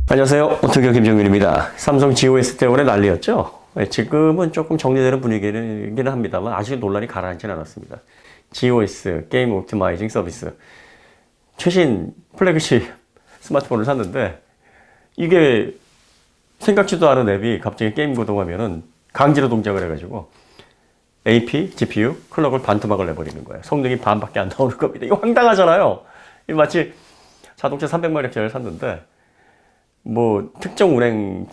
안녕하세요. 오토기업 김정민입니다. 삼성 GOS 때문에 난리였죠? 지금은 조금 정리되는 분위기는 합니다만 아직 논란이 가라앉지는 않았습니다. GOS, 게임 옵티마이징 서비스. 최신 플래그십 스마트폰을 샀는데 이게 생각지도 않은 앱이 갑자기 게임 구동하면은 강제로 동작을 해가지고 AP, GPU, 클럭을 반토막을 내버리는 거예요. 성능이 반밖에 안 나오는 겁니다. 이거 황당하잖아요. 마치 자동차 300마력짜리를 샀는데 뭐 특정 운행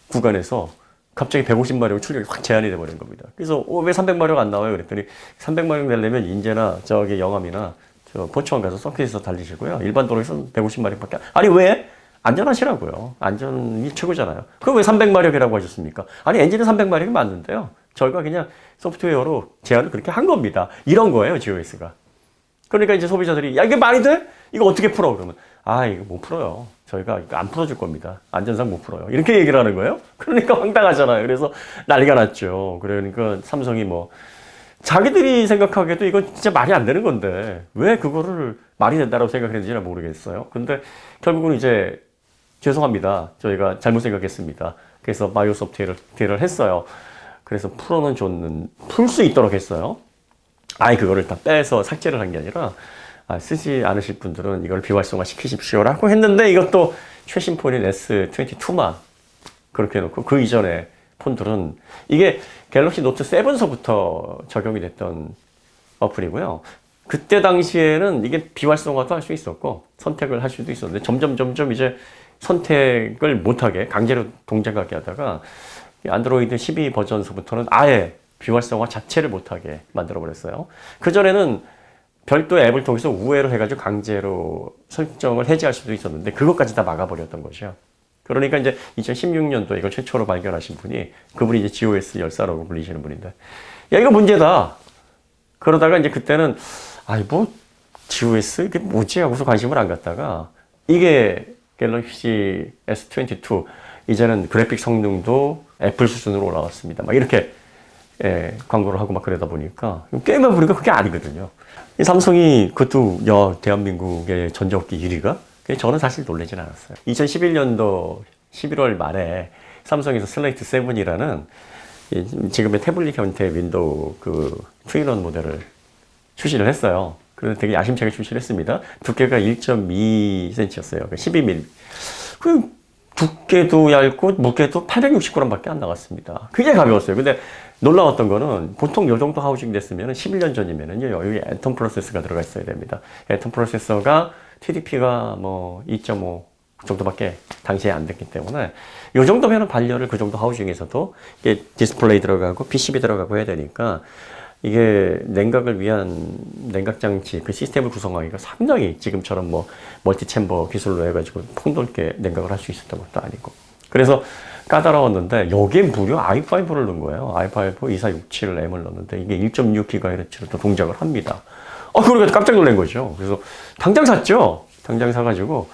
구간에서 갑자기 150마력 출력이 확 제한이 돼버린 겁니다. 그래서 왜 300마력 안 나와요? 그랬더니 300마력 내려면 인제나 저기 영암이나 저 포천 가서 서킷에서 달리시고요. 일반 도로에서 150마력밖에 아니 왜? 안전하시라고요. 안전이 최고잖아요. 그럼 왜 300마력이라고 하셨습니까? 아니 엔진은 300마력이 맞는데요. 저희가 그냥 소프트웨어로 제한을 그렇게 한 겁니다. 이런 거예요, GOS가. 그러니까 이제 소비자들이 야 이게 말이 돼? 이거 어떻게 풀어? 그러면 아 이거 못 풀어요. 저희가 이거 안 풀어줄 겁니다. 안전상 못 풀어요. 이렇게 얘기를 하는 거예요. 그러니까 황당하잖아요. 그래서 난리가 났죠. 그러니까 삼성이 뭐 자기들이 생각하기에도 이건 진짜 말이 안 되는 건데 왜 그거를 말이 된다고 생각했는지는 모르겠어요. 근데 결국은 이제 죄송합니다. 저희가 잘못 생각했습니다. 그래서 마이오 소프트웨어를 했어요. 그래서 풀 수 있도록 했어요. 아예 그거를 다 빼서 삭제를 한 게 아니라 쓰지 않으실 분들은 이걸 비활성화 시키십시오라고 했는데 이것도 최신 폰인 S22만 그렇게 해놓고 그 이전에 폰들은 이게 갤럭시 노트 7서부터 적용이 됐던 어플이고요. 그때 당시에는 이게 비활성화도 할 수 있었고 선택을 할 수도 있었는데 점점 이제 선택을 못하게 강제로 동작하게 하다가 안드로이드 12 버전서부터는 아예 비활성화 자체를 못하게 만들어버렸어요. 그전에는 별도의 앱을 통해서 우회를 해가지고 강제로 설정을 해제할 수도 있었는데 그것까지 다 막아버렸던 거죠. 그러니까 이제 2016년도에 이걸 최초로 발견하신 분이 그분이 이제 GOS 열사라고 불리시는 분인데 야 이거 문제다. 그러다가 이제 그때는 아이 뭐 GOS 이게 뭐지 하고서 관심을 안 갖다가 이게 갤럭시 S22 이제는 그래픽 성능도 애플 수준으로 올라왔습니다. 막 이렇게 광고를 하고 막 그러다 보니까 게임을 보니까 그게 아니거든요. 이 삼성이 그것도 대한민국의 전자업계 1위가? 저는 사실 놀라진 않았어요. 2011년도 11월 말에 삼성에서 슬레이트 7이라는 지금의 태블릿 형태 윈도우 그 투인원 모델을 출시를 했어요. 그래서 되게 야심차게 출시를 했습니다. 두께가 1.2cm였어요. 12mm. 그 두께도 얇고 무게도 860g 밖에 안 나갔습니다. 굉장히 가벼웠어요. 근데 놀라웠던 거는 보통 이 정도 하우징 됐으면 11년 전이면은요, 여기 애텀 프로세서가 들어가 있어야 됩니다. 애텀 프로세서가 TDP가 뭐 2.5 정도밖에 당시에 안 됐기 때문에 이 정도면은 반려를 그 정도 하우징에서도 이게 디스플레이 들어가고 PCB 들어가고 해야 되니까 이게 냉각을 위한 냉각 장치 그 시스템을 구성하기가 상당히 지금처럼 뭐 멀티 챔버 기술로 해가지고 폭넓게 냉각을 할 수 있었던 것도 아니고 그래서 까다로웠는데 여기에 무려 i5를 넣은 거예요. i5 2467M을 넣었는데 이게 1.6GHz로 또 동작을 합니다. 그러니까 깜짝 놀란 거죠. 그래서 당장 샀죠. 당장 사가지고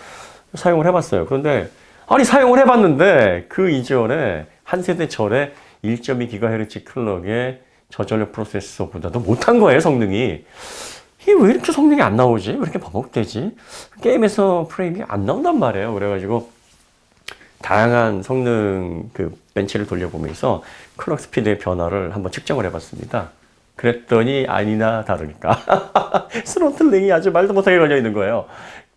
사용을 해봤어요. 그런데 아니 사용을 해봤는데 그 이전에 한 세대 전에 1.2GHz 클럭의 저전력 프로세서보다도 못한 거예요, 성능이. 이게 왜 이렇게 성능이 안 나오지? 왜 이렇게 버벅대지? 게임에서 프레임이 안 나온단 말이에요. 그래가지고 다양한 성능 그 벤치를 돌려보면서 클럭 스피드의 변화를 한번 측정을 해봤습니다. 그랬더니 아니나 다르니까 스로틀링이 아주 말도 못하게 걸려 있는 거예요.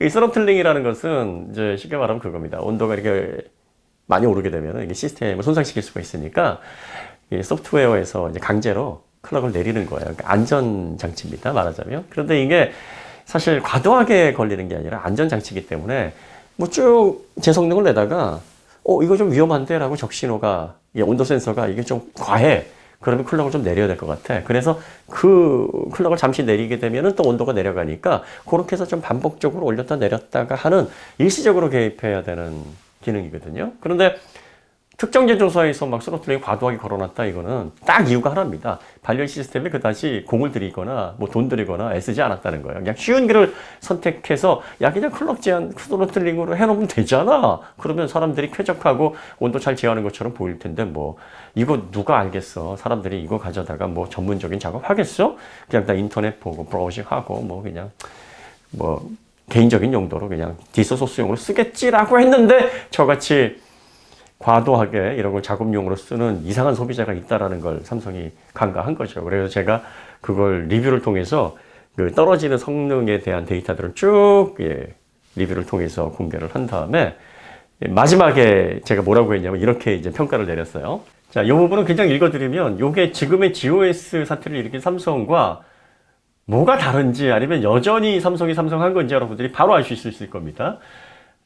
이 스로틀링이라는 것은 이제 쉽게 말하면 그겁니다. 온도가 이렇게 많이 오르게 되면 이게 시스템을 손상시킬 수가 있으니까 이 소프트웨어에서 이제 강제로 클럭을 내리는 거예요. 그러니까 안전 장치입니다. 말하자면. 그런데 이게 사실 과도하게 걸리는 게 아니라 안전 장치이기 때문에 뭐 쭉 제 성능을 내다가 이거 좀 위험한데 라고 적신호가 온도 센서가 이게 좀 과해. 그러면 클럭을 좀 내려야 될 것 같아. 그래서 그 클럭을 잠시 내리게 되면은 또 온도가 내려가니까 그렇게 해서 좀 반복적으로 올렸다 내렸다가 하는 일시적으로 개입해야 되는 기능이거든요. 그런데 특정 제조사에서 막 스로틀링 과도하게 걸어놨다 이거는 딱 이유가 하나입니다. 발열 시스템에 그다지 공을 들이거나 뭐 돈 들이거나 애쓰지 않았다는 거예요. 그냥 쉬운 길을 선택해서 야 그냥 클럭 제한 스로틀링으로 해놓으면 되잖아. 그러면 사람들이 쾌적하고 온도 잘 제어하는 것처럼 보일 텐데 뭐 이거 누가 알겠어. 사람들이 이거 가져다가 뭐 전문적인 작업 하겠어? 그냥 다 인터넷 보고 브라우징 하고 뭐 그냥 뭐 개인적인 용도로 그냥 디소 소스용으로 쓰겠지라고 했는데 저같이 과도하게 이런 걸 작업용으로 쓰는 이상한 소비자가 있다라는 걸 삼성이 간과한 거죠. 그래서 제가 그걸 리뷰를 통해서 그 떨어지는 성능에 대한 데이터들을 쭉 리뷰를 통해서 공개를 한 다음에 마지막에 제가 뭐라고 했냐면 이렇게 이제 평가를 내렸어요. 자, 이 부분은 그냥 읽어드리면 이게 지금의 GOS 사태를 일으킨 삼성과 뭐가 다른지 아니면 여전히 삼성이 삼성한 건지 여러분들이 바로 알 수 있을 겁니다.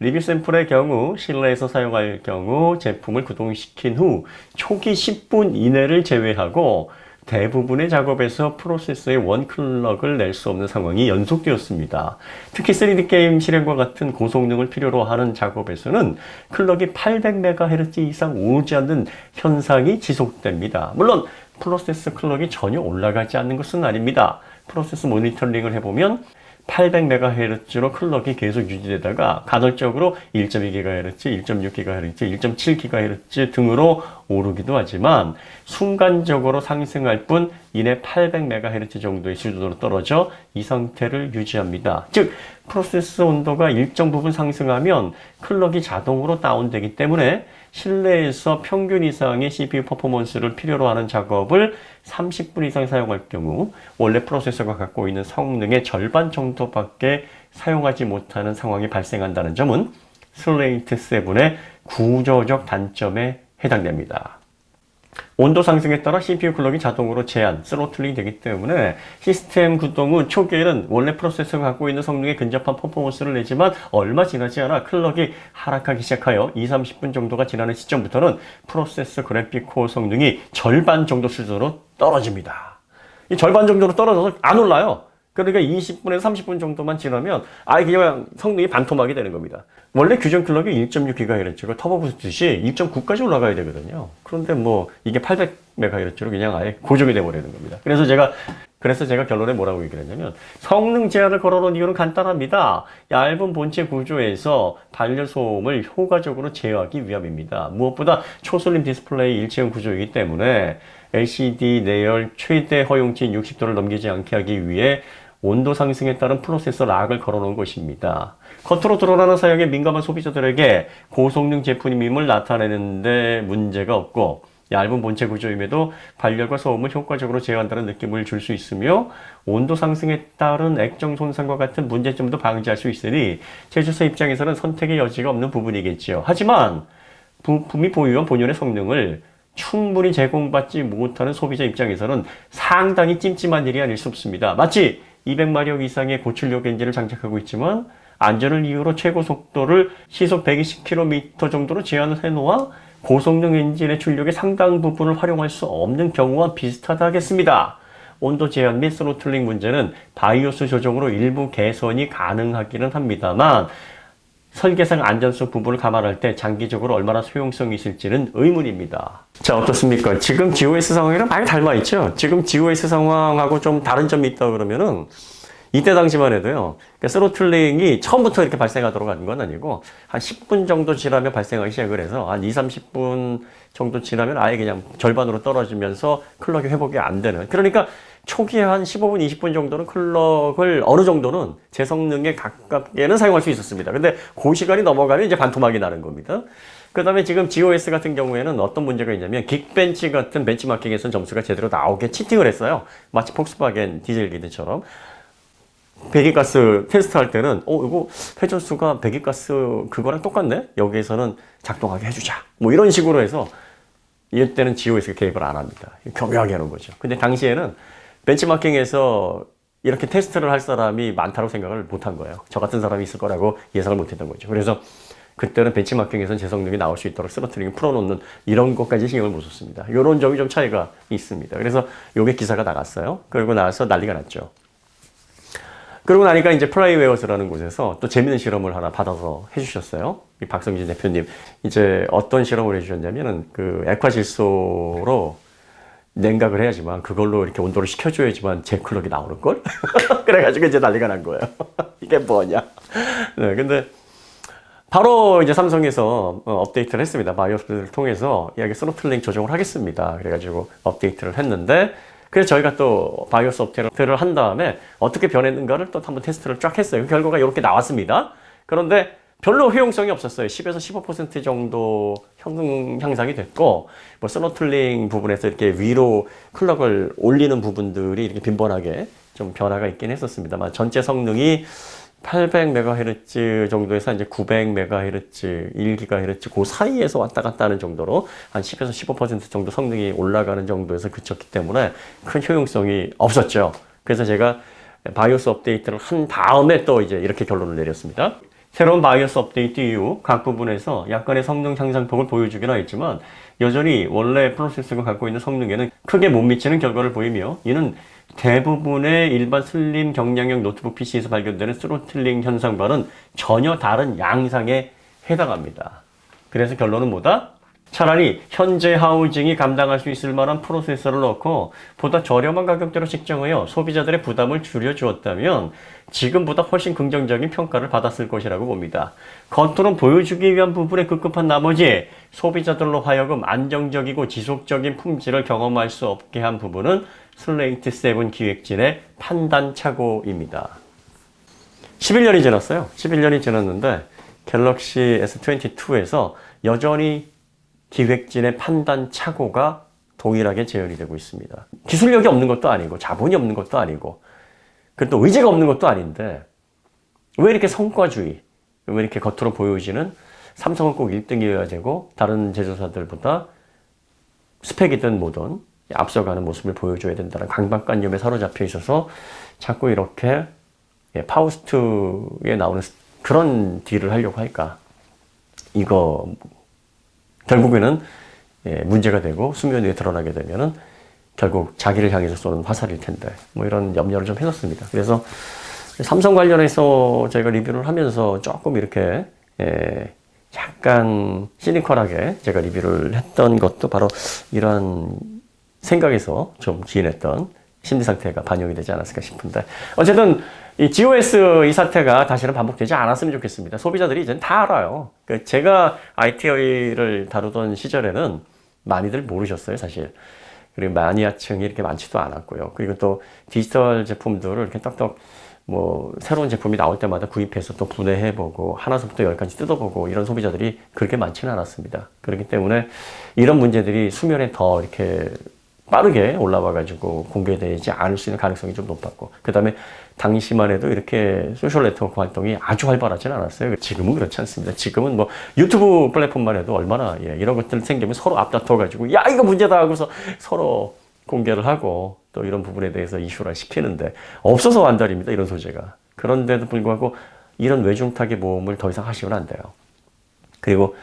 리뷰 샘플의 경우 실내에서 사용할 경우 제품을 구동시킨 후 초기 10분 이내를 제외하고 대부분의 작업에서 프로세서의 원클럭을 낼 수 없는 상황이 연속되었습니다. 특히 3D 게임 실행과 같은 고성능을 필요로 하는 작업에서는 클럭이 800MHz 이상 오지 않는 현상이 지속됩니다. 물론 프로세서 클럭이 전혀 올라가지 않는 것은 아닙니다. 프로세서 모니터링을 해보면 800MHz로 클럭이 계속 유지되다가 간헐적으로 1.2GHz, 1.6GHz, 1.7GHz 등으로 오르기도 하지만 순간적으로 상승할 뿐 이내 800MHz 정도의 수준으로 떨어져 이 상태를 유지합니다. 즉 프로세서 온도가 일정 부분 상승하면 클럭이 자동으로 다운되기 때문에 실내에서 평균 이상의 CPU 퍼포먼스를 필요로 하는 작업을 30분 이상 사용할 경우 원래 프로세서가 갖고 있는 성능의 절반 정도밖에 사용하지 못하는 상황이 발생한다는 점은 슬레이트 7의 구조적 단점에 해당됩니다. 온도 상승에 따라 CPU 클럭이 자동으로 제한, 스로틀링이 되기 때문에 시스템 구동 후 초기에는 원래 프로세서가 갖고 있는 성능에 근접한 퍼포먼스를 내지만 얼마 지나지 않아 클럭이 하락하기 시작하여 20-30분 정도가 지나는 시점부터는 프로세서 그래픽 코어 성능이 절반 정도 수준으로 떨어집니다. 이 절반 정도로 떨어져서 안 올라요. 그러니까 20분에서 30분 정도만 지나면 아예 그냥 성능이 반토막이 되는 겁니다. 원래 규정 클럭이 1.6GHz고 터보 부스트시 2.9까지 올라가야 되거든요. 그런데 뭐 이게 800MHz로 그냥 아예 고정이 돼버리는 겁니다. 그래서 제가 결론에 뭐라고 얘기를 했냐면 성능 제한을 걸어놓은 이유는 간단합니다. 얇은 본체 구조에서 발열 소음을 효과적으로 제어하기 위함입니다. 무엇보다 초슬림 디스플레이 일체형 구조이기 때문에 LCD 내열 최대 허용치인 60도를 넘기지 않게 하기 위해 온도 상승에 따른 프로세서 락을 걸어놓은 것입니다. 겉으로 드러나는 사양에 민감한 소비자들에게 고성능 제품임을 나타내는데 문제가 없고 얇은 본체 구조임에도 발열과 소음을 효과적으로 제어한다는 느낌을 줄 수 있으며 온도 상승에 따른 액정 손상과 같은 문제점도 방지할 수 있으니 제조사 입장에서는 선택의 여지가 없는 부분이겠지요. 하지만 부품이 보유한 본연의 성능을 충분히 제공받지 못하는 소비자 입장에서는 상당히 찜찜한 일이 아닐 수 없습니다. 마치 200마력 이상의 고출력 엔진을 장착하고 있지만 안전을 이유로 최고 속도를 시속 120km 정도로 제한을 해놓아 고성능 엔진의 출력의 상당 부분을 활용할 수 없는 경우와 비슷하다 하겠습니다. 온도 제한 및 스로틀링 문제는 바이오스 조정으로 일부 개선이 가능하기는 합니다만 설계상 안전성 부분을 감안할 때 장기적으로 얼마나 소용성이 있을지는 의문입니다. 자, 어떻습니까? 지금 GOS 상황이랑 많이 닮아있죠? 지금 GOS 상황하고 좀 다른 점이 있다 그러면은 이때 당시만 해도요. 그러니까 스로틀링이 처음부터 이렇게 발생하도록 하는 건 아니고 한 10분 정도 지나면 발생하기 시작을 해서 한 20-30분 정도 지나면 아예 그냥 절반으로 떨어지면서 클럭이 회복이 안 되는. 그러니까 초기에 한 15분, 20분 정도는 클럭을 어느 정도는 제 성능에 가깝게는 사용할 수 있었습니다. 근데 그 시간이 넘어가면 이제 반토막이 나는 겁니다. 그 다음에 지금 GOS 같은 경우에는 어떤 문제가 있냐면 긱벤치 같은 벤치마킹에서는 점수가 제대로 나오게 치팅을 했어요. 마치 폭스바겐 디젤 기드처럼. 배기가스 테스트할 때는 이거 회전수가 배기가스 그거랑 똑같네? 여기에서는 작동하게 해주자. 뭐 이런 식으로 해서 이때는 GOS가 개입을 안 합니다. 교묘하게 하는 거죠. 근데 당시에는 벤치마킹에서 이렇게 테스트를 할 사람이 많다고 생각을 못 한 거예요. 저 같은 사람이 있을 거라고 예상을 못 했던 거죠. 그래서 그때는 벤치마킹에서는 제 성능이 나올 수 있도록 스로틀링 풀어놓는 이런 것까지 신경을 못 썼습니다. 이런 점이 좀 차이가 있습니다. 그래서 요게 기사가 나갔어요. 그리고 나서 난리가 났죠. 그러고 나니까 이제 플라이웨어스라는 곳에서 또 재밌는 실험을 하나 받아서 해주셨어요. 이 박성진 대표님. 이제 어떤 실험을 해주셨냐면은 그 액화질소로 냉각을 해야지만 그걸로 이렇게 온도를 식혀줘야지만 제 클럭이 나오는걸? 그래가지고 이제 난리가 난 거예요. 이게 뭐냐. 네, 근데 바로 이제 삼성에서 업데이트를 했습니다. 바이오스를 통해서 이야기 스로틀링 조정을 하겠습니다. 그래가지고 업데이트를 했는데 그래서 저희가 또 바이오스 업테를 한 다음에 어떻게 변했는가를 또 한번 테스트를 쫙 했어요. 그 결과가 이렇게 나왔습니다. 그런데 별로 효용성이 없었어요. 10에서 15% 정도 성능 향상이 됐고, 뭐 스로틀링 부분에서 이렇게 위로 클럭을 올리는 부분들이 이렇게 빈번하게 좀 변화가 있긴 했었습니다만, 전체 성능이 800MHz 정도에서 이제 900MHz, 1GHz 그 사이에서 왔다 갔다 하는 정도로 한 10에서 15% 정도 성능이 올라가는 정도에서 그쳤기 때문에 큰 효용성이 없었죠. 그래서 제가 바이오스 업데이트를 한 다음에 또 이제 이렇게 결론을 내렸습니다. 새로운 바이오스 업데이트 이후 각 부분에서 약간의 성능 향상폭을 보여주긴 했지만 여전히 원래 프로세서가 갖고 있는 성능에는 크게 못 미치는 결과를 보이며, 이는 대부분의 일반 슬림 경량형 노트북 PC에서 발견되는 스로틀링 현상과는 전혀 다른 양상에 해당합니다. 그래서 결론은 뭐다? 차라리 현재 하우징이 감당할 수 있을 만한 프로세서를 넣고 보다 저렴한 가격대로 책정하여 소비자들의 부담을 줄여주었다면 지금보다 훨씬 긍정적인 평가를 받았을 것이라고 봅니다. 겉으론 보여주기 위한 부분에 급급한 나머지 소비자들로 하여금 안정적이고 지속적인 품질을 경험할 수 없게 한 부분은 슬레이트 7 기획진의 판단 착오입니다. 11년이 지났어요. 11년이 지났는데 갤럭시 S22에서 여전히 기획진의 판단 착오가 동일하게 재현이 되고 있습니다. 기술력이 없는 것도 아니고 자본이 없는 것도 아니고 또 의지가 없는 것도 아닌데 왜 이렇게 성과주의, 왜 이렇게 겉으로 보여지는 삼성은 꼭 1등이어야 되고 다른 제조사들보다 스펙이든 뭐든 앞서가는 모습을 보여줘야 된다는 강박관념에 사로잡혀 있어서 자꾸 이렇게 파우스트에 나오는 그런 딜을 하려고 할까? 이거 결국에는 문제가 되고 수면 위에 드러나게 되면은 결국 자기를 향해서 쏘는 화살일 텐데, 뭐 이런 염려를 좀 했었습니다. 그래서 삼성 관련해서 제가 리뷰를 하면서 조금 이렇게 약간 시니컬하게 제가 리뷰를 했던 것도 바로 이러한 생각에서 좀 기인했던 심리 상태가 반영이 되지 않았을까 싶은데, 어쨌든 이 GOS 이 사태가 다시는 반복되지 않았으면 좋겠습니다. 소비자들이 이제는 다 알아요. 제가 IT를 다루던 시절에는 많이들 모르셨어요, 사실. 그리고 마니아층이 이렇게 많지도 않았고요. 그리고 또 디지털 제품들을 이렇게 떡떡 뭐 새로운 제품이 나올 때마다 구입해서 또 분해해보고 하나서부터 열까지 뜯어보고 이런 소비자들이 그렇게 많지는 않았습니다. 그렇기 때문에 이런 문제들이 수면에 더 이렇게 빠르게 올라와가지고 공개되지 않을 수 있는 가능성이 좀 높았고, 그 다음에 당시만 해도 이렇게 소셜 네트워크 활동이 아주 활발하진 않았어요. 지금은 그렇지 않습니다. 지금은 뭐 유튜브 플랫폼만 해도 얼마나 이런 것들 생기면 서로 앞다퉈가지고 야 이거 문제다 하고서 서로 공개를 하고 또 이런 부분에 대해서 이슈화 시키는데, 없어서 완달입니다, 이런 소재가. 그런데도 불구하고 이런 외중타기 모험을 더 이상 하시면 안 돼요. 그리고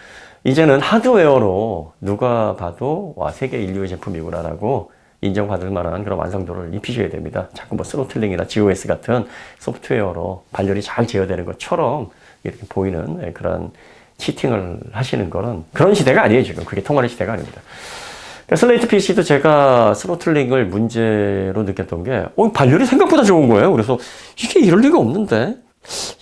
이제는 하드웨어로 누가 봐도 와 세계 인류의 제품이구나라고 인정받을 만한 그런 완성도를 입히셔야 됩니다. 자꾸 뭐 스로틀링이나 GOS 같은 소프트웨어로 발열이 잘 제어되는 것처럼 이렇게 보이는 그런 치팅을 하시는 거는 그런 시대가 아니에요. 지금 그게 통하는 시대가 아닙니다. 슬레이트 PC도 제가 스로틀링을 문제로 느꼈던 게 발열이 생각보다 좋은 거예요. 그래서 이게 이럴 리가 없는데,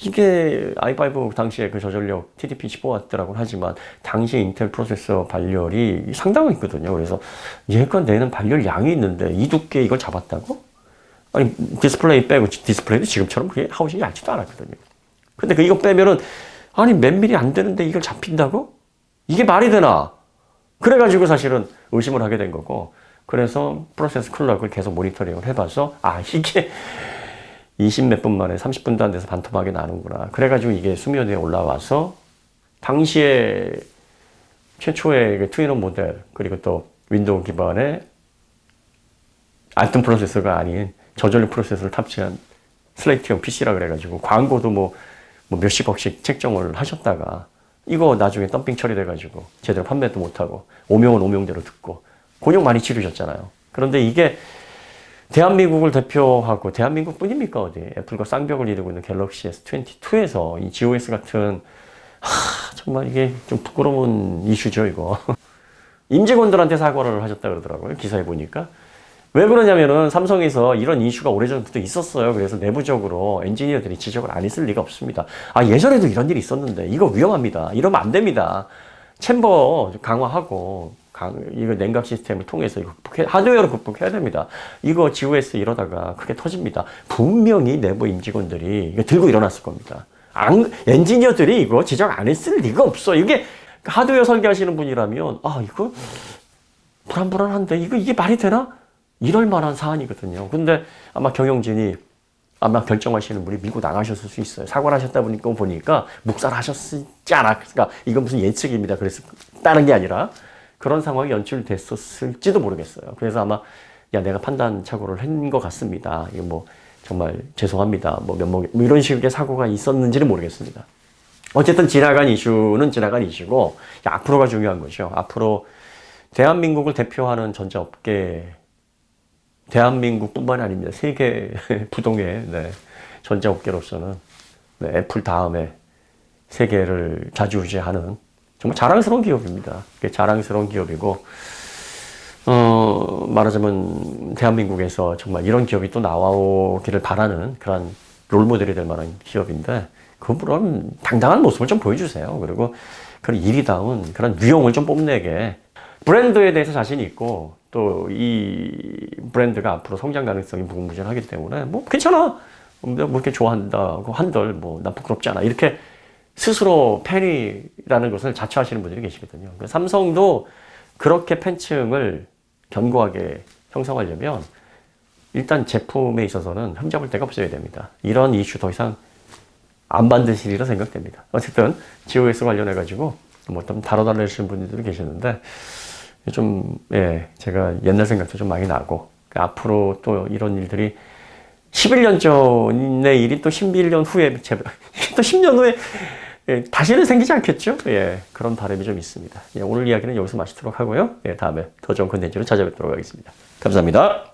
이게 i5 당시에 그 저전력 TDP 15W라고 하지만 당시 인텔 프로세서 발열이 상당했거든요. 그래서 얘가 내는 발열 양이 있는데 이 두께 이걸 잡았다고? 아니 디스플레이 빼고, 디스플레이도 지금처럼 그게 하우징이 얇지도 않았거든요. 근데 이거 빼면은 아니 몇 밀리 안 되는데 이걸 잡힌다고? 이게 말이 되나? 그래가지고 사실은 의심을 하게 된 거고, 그래서 프로세스 클럭을 계속 모니터링을 해봐서 이게 20 몇 분 만에 30분도 안 돼서 반토막이 나는구나. 그래가지고 이게 수면 위에 올라와서 당시에 최초의 트윈온 모델, 그리고 또 윈도우 기반의 알튼 프로세서가 아닌 저전력 프로세서를 탑재한 슬레이트형 PC라 그래가지고 광고도 뭐 몇십억씩 책정을 하셨다가 이거 나중에 덤핑 처리돼가지고 제대로 판매도 못하고 오명은 오명대로 듣고 곤욕 많이 치르셨잖아요. 그런데 이게 대한민국을 대표하고, 대한민국뿐입니까 어디, 애플과 쌍벽을 이루고 있는 갤럭시 S22에서 이 GOS 같은 정말 이게 좀 부끄러운 이슈죠 이거. 임직원들한테 사과를 하셨다 그러더라고요, 기사에 보니까. 왜 그러냐면은 삼성에서 이런 이슈가 오래전부터 있었어요. 그래서 내부적으로 엔지니어들이 지적을 안 했을 리가 없습니다. 예전에도 이런 일이 있었는데 이거 위험합니다, 이러면 안 됩니다, 챔버 강화하고 이거 냉각 시스템을 통해서 이거 하드웨어로 극복해야 됩니다. 이거 GOS 이러다가 크게 터집니다. 분명히 내부 임직원들이 이거 들고 일어났을 겁니다. 엔지니어들이 이거 지적 안 했을 리가 없어. 이게 하드웨어 설계하시는 분이라면 이거 불안불안한데 이게 말이 되나? 이럴 만한 사안이거든요. 근데 아마 경영진이 아마 결정하시는 분이 밀고 나가셨을 수 있어요. 사과를 하셨다 보니까 묵살을 하셨지 않아. 그러니까 이건 무슨 예측입니다. 그래서 다른 게 아니라 그런 상황이 연출됐었을지도 모르겠어요. 그래서 아마 내가 판단 착오를 한 것 같습니다. 이거 뭐 정말 죄송합니다. 뭐 이런 식의 사고가 있었는지는 모르겠습니다. 어쨌든 지나간 이슈는 지나간 이슈고 앞으로가 중요한 거죠. 앞으로 대한민국을 대표하는 전자업계, 대한민국뿐만이 아닙니다. 세계 부동의 전자업계로서는 애플 다음에 세계를 좌지우지하는 정말 자랑스러운 기업입니다. 자랑스러운 기업이고 말하자면 대한민국에서 정말 이런 기업이 또 나오기를 바라는 그런 롤모델이 될 만한 기업인데 그런 당당한 모습을 좀 보여주세요. 그리고 그런 일이다운 그런 유형을 좀 뽐내게 브랜드에 대해서 자신이 있고 또 이 브랜드가 앞으로 성장 가능성이 무궁무진하기 때문에 뭐 괜찮아. 뭐 이렇게 좋아한다고 한들 뭐 난 부끄럽지 않아. 이렇게 스스로 팬이라는 것을 자처하시는 분들이 계시거든요. 삼성도 그렇게 팬층을 견고하게 형성하려면 일단 제품에 있어서는 흠잡을 데가 없어야 됩니다. 이런 이슈 더 이상 안 만드시리라 생각됩니다. 어쨌든 GOS 관련해가지고 뭐 좀 다뤄달라시는 분들이 계셨는데 좀 제가 옛날 생각도 좀 많이 나고 앞으로 또 이런 일들이 11년 전의 일이 또 11년 후에 또 10년 후에 다시는 생기지 않겠죠? 그런 바람이 좀 있습니다. 오늘 이야기는 여기서 마치도록 하고요. 다음에 더 좋은 콘텐츠로 찾아뵙도록 하겠습니다. 감사합니다.